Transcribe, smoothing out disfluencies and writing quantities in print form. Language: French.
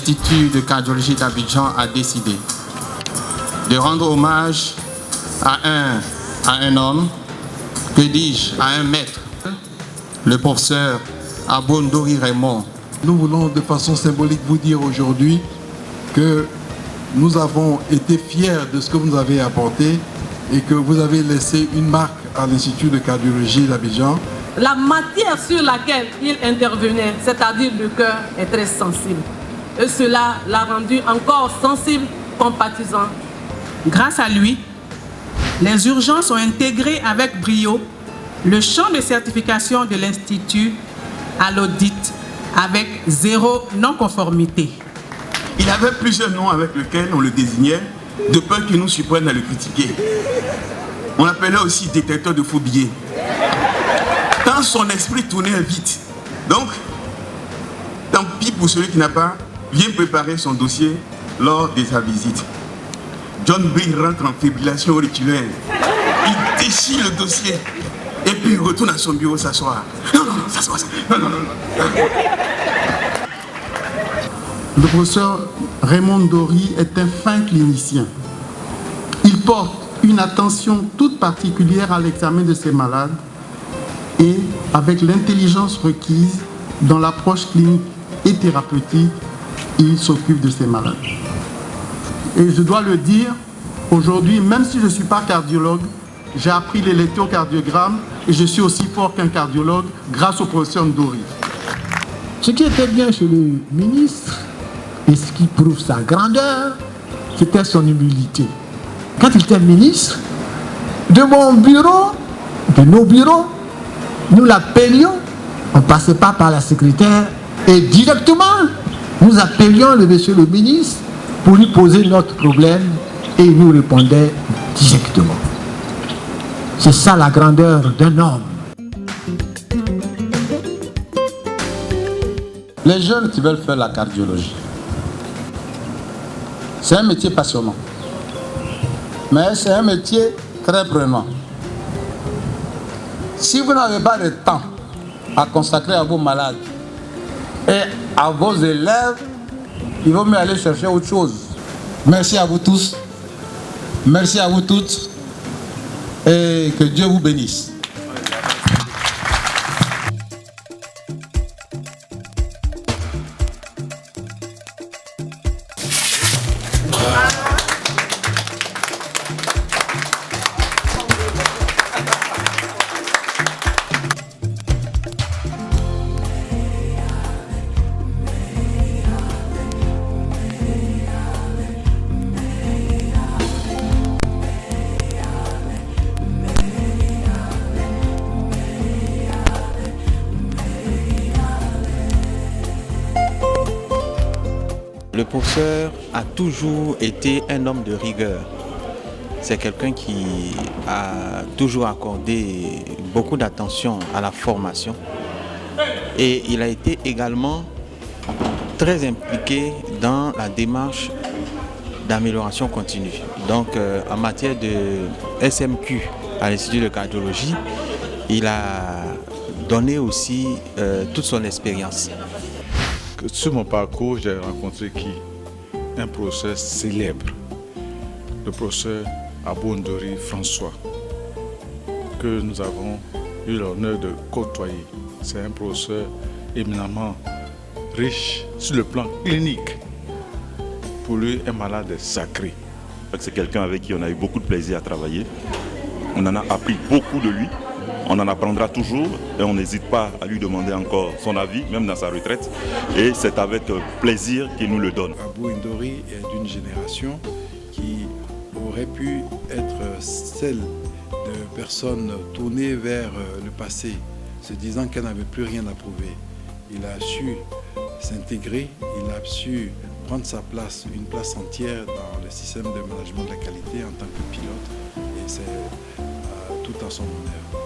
l'Institut de cardiologie d'Abidjan a décidé de rendre hommage à un homme, que dis-je, à un maître, le professeur Abondori Raymond. Nous voulons de façon symbolique vous dire aujourd'hui que nous avons été fiers de ce que vous nous avez apporté et que vous avez laissé une marque à l'Institut de cardiologie d'Abidjan. La matière sur laquelle il intervenait, c'est-à-dire le cœur, est très sensible. Et cela l'a rendu encore sensible, compatissant. Grâce à lui, les urgences ont intégré avec brio le champ de certification de l'Institut à l'audit avec 0 non-conformité. Il avait plusieurs noms avec lesquels on le désignait, de peur qu'il nous surprenne à le critiquer. On l'appelait aussi détecteur de faux billets. Tant son esprit tournait vite. Donc, tant pis pour celui qui n'a pas bien préparé son dossier lors de sa visite. John Bing rentre en fibrillation auriculaire. Il déchire le dossier. Et puis il retourne à son bureau s'asseoir. Non, s'asseoir. Non. Le professeur Raymond Dory est un fin clinicien. Il porte une attention toute particulière à l'examen de ses malades et avec l'intelligence requise dans l'approche clinique et thérapeutique, il s'occupe de ses malades. Et je dois le dire, aujourd'hui, même si je ne suis pas cardiologue, j'ai appris l'électrocardiogramme et je suis aussi fort qu'un cardiologue grâce au professeur Ndori. Ce qui était bien chez le ministre et ce qui prouve sa grandeur, c'était son humilité. Quand il était ministre, de mon bureau, de nos bureaux, nous l'appelions, on ne passait pas par la secrétaire et directement, nous appelions le monsieur le ministre pour lui poser notre problème et il nous répondait directement. C'est ça la grandeur d'un homme. Les jeunes qui veulent faire la cardiologie, c'est un métier passionnant, mais c'est un métier très prenant. Si vous n'avez pas de temps à consacrer à vos malades et à vos élèves, il vaut mieux aller chercher autre chose. Merci à vous tous, merci à vous toutes et que Dieu vous bénisse. Le professeur a toujours été un homme de rigueur. C'est quelqu'un qui a toujours accordé beaucoup d'attention à la formation. Et il a été également très impliqué dans la démarche d'amélioration continue. Donc en matière de SMQ à l'Institut de cardiologie, il a donné aussi toute son expérience. Sur mon parcours, j'ai rencontré un professeur célèbre, le professeur Abondori François, que nous avons eu l'honneur de côtoyer. C'est un professeur éminemment riche sur le plan clinique. Pour lui, un malade est sacré. C'est quelqu'un avec qui on a eu beaucoup de plaisir à travailler. On en a appris beaucoup de lui. On en apprendra toujours et on n'hésite pas à lui demander encore son avis, même dans sa retraite. Et c'est avec plaisir qu'il nous le donne. Abou Ndori est d'une génération qui aurait pu être celle de personnes tournées vers le passé, se disant qu'elle n'avait plus rien à prouver. Il a su s'intégrer, il a su prendre sa place, une place entière dans le système de management de la qualité en tant que pilote. Et c'est tout à son honneur.